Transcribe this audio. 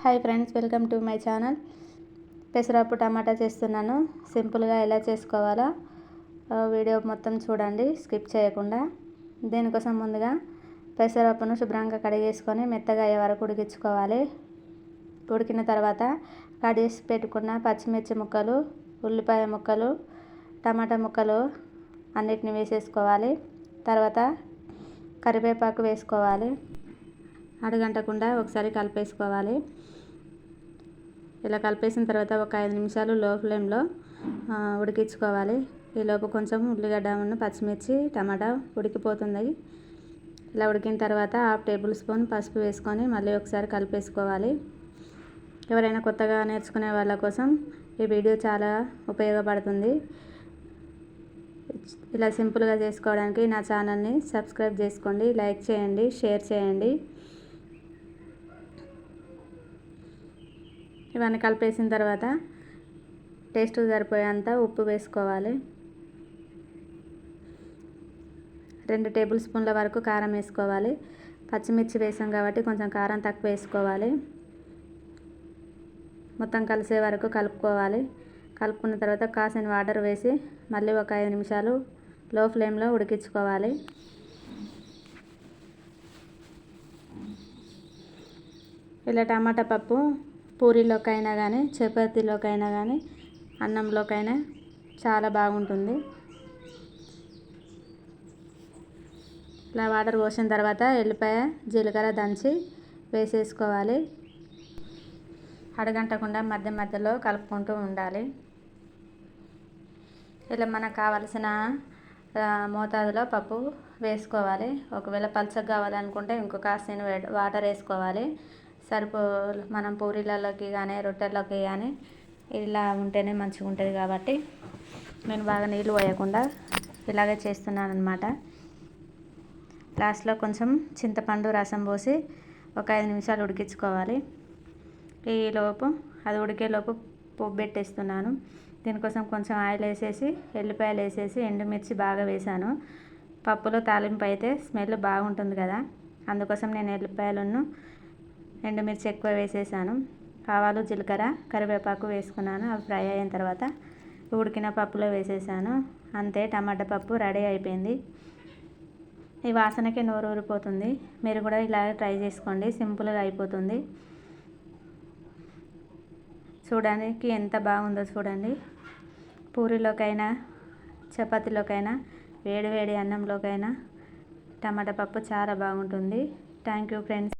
Hi friends, welcome to my channel. పెసరపప్పు టమాటా చేస్తున్నాను. సింపుల్గా ఎలా చేసుకోవాలో వీడియో మొత్తం చూడండి, స్కిప్ చేయకుండా. దీనికోసం ముందుగా పెసరపప్పును శుభ్రంగా కడిగేసుకొని మెత్తగా అయ్యే వరకు ఉడికించుకోవాలి. ఉడికిన తర్వాత కట్ చేసి పెట్టుకున్న పచ్చిమిర్చి ముక్కలు, ఉల్లిపాయ ముక్కలు, టమాటా ముక్కలు అన్నిటిని వేసేసుకోవాలి. తర్వాత కరివేపాకు వేసుకోవాలి. అడగంటకుండా ఒకసారి కలిపేసుకోవాలి. ఇలా కలిపేసిన తర్వాత ఒక 5 నిమిషాలు లో ఫ్లేమ్లో ఉడికించుకోవాలి. ఈలోపు కొంచెం ఉల్లిగడ్డ, పచ్చిమిర్చి, టమాటా ఉడికిపోతుంది. ఇలా ఉడికిన తర్వాత 1/2 టేబుల్ స్పూన్ పసుపు వేసుకొని మళ్ళీ ఒకసారి కలిపేసుకోవాలి. ఎవరైనా కొత్తగా నేర్చుకునే వాళ్ళ కోసం ఈ వీడియో చాలా ఉపయోగపడుతుంది. ఇలా సింపుల్గా చేసుకోవడానికి నా ఛానల్ని సబ్స్క్రైబ్ చేసుకోండి, లైక్ చేయండి, షేర్ చేయండి. ఇవన్నీ కలిపేసిన తర్వాత టేస్ట్ సరిపోయేంత ఉప్పు వేసుకోవాలి. 2 టేబుల్ స్పూన్ల వరకు కారం వేసుకోవాలి. పచ్చిమిర్చి వేసాం కాబట్టి కొంచెం కారం తక్కువ వేసుకోవాలి. మొత్తం కలిసే వరకు కలుపుకోవాలి. కలుపుకున్న తర్వాత కాసిన వాటర్ వేసి మళ్ళీ ఒక 5 నిమిషాలు లో ఫ్లేమ్లో ఉడికించుకోవాలి. ఇలా టమాటా పప్పు పూరీలోకైనా కానీ, చపాతీలోకైనా కానీ, అన్నంలోకైనా చాలా బాగుంటుంది. ఇలా వాటర్ పోసిన తర్వాత ఎల్లిపాయ, జీలకర్ర దంచి వేసేసుకోవాలి. అడగంటకుండా మధ్య మధ్యలో కలుపుకుంటూ ఉండాలి. ఇలా మనకు కావలసిన మోతాదులో పప్పు వేసుకోవాలి. ఒకవేళ పలచగా కావాలనుకుంటే ఇంకో కాసిన వాటర్ వేసుకోవాలి. మనం పూరీలలోకి కానీ, రొట్టెల్లోకి కానీ ఇలా ఉంటేనే మంచిగా ఉంటుంది కాబట్టి నేను బాగా నీళ్ళు పోయకుండా ఇలాగే చేస్తున్నాను అన్నమాట. లాస్ట్లో కొంచెం చింతపండు రసం పోసి ఒక 5 నిమిషాలు ఉడికించుకోవాలి. ఈలోపు అది ఉడికేలోపు పోపు పెట్టేస్తున్నాను. దీనికోసం కొంచెం ఆయిల్ వేసేసి, ఎల్లిపాయలు వేసేసి, ఎండుమిర్చి బాగా వేసాను. పప్పులో తాలింపు అయితే స్మెల్ బాగుంటుంది కదా, అందుకోసం నేను ఎల్లిపాయలను, ఎండుమిర్చి ఎక్కువ వేసేసాను. ఆవాలు, జీలకర్ర, కరివేపాకు వేసుకున్నాను. అవి ఫ్రై అయిన తర్వాత ఉడికిన పప్పులో వేసేసాను. అంతే, టమాటా పప్పు రెడీ అయిపోయింది. ఈ వాసనకే నోరు ఊరిపోతుంది. మీరు కూడా ఇలా ట్రై చేసుకోండి, సింపుల్గా అయిపోతుంది. చూడడానికి ఎంత బాగుందో చూడండి. పూరీలోకైనా, చపాతీలోకైనా, వేడి వేడి అన్నంలోకైనా టమాటా పప్పు చాలా బాగుంటుంది. Thank you friends.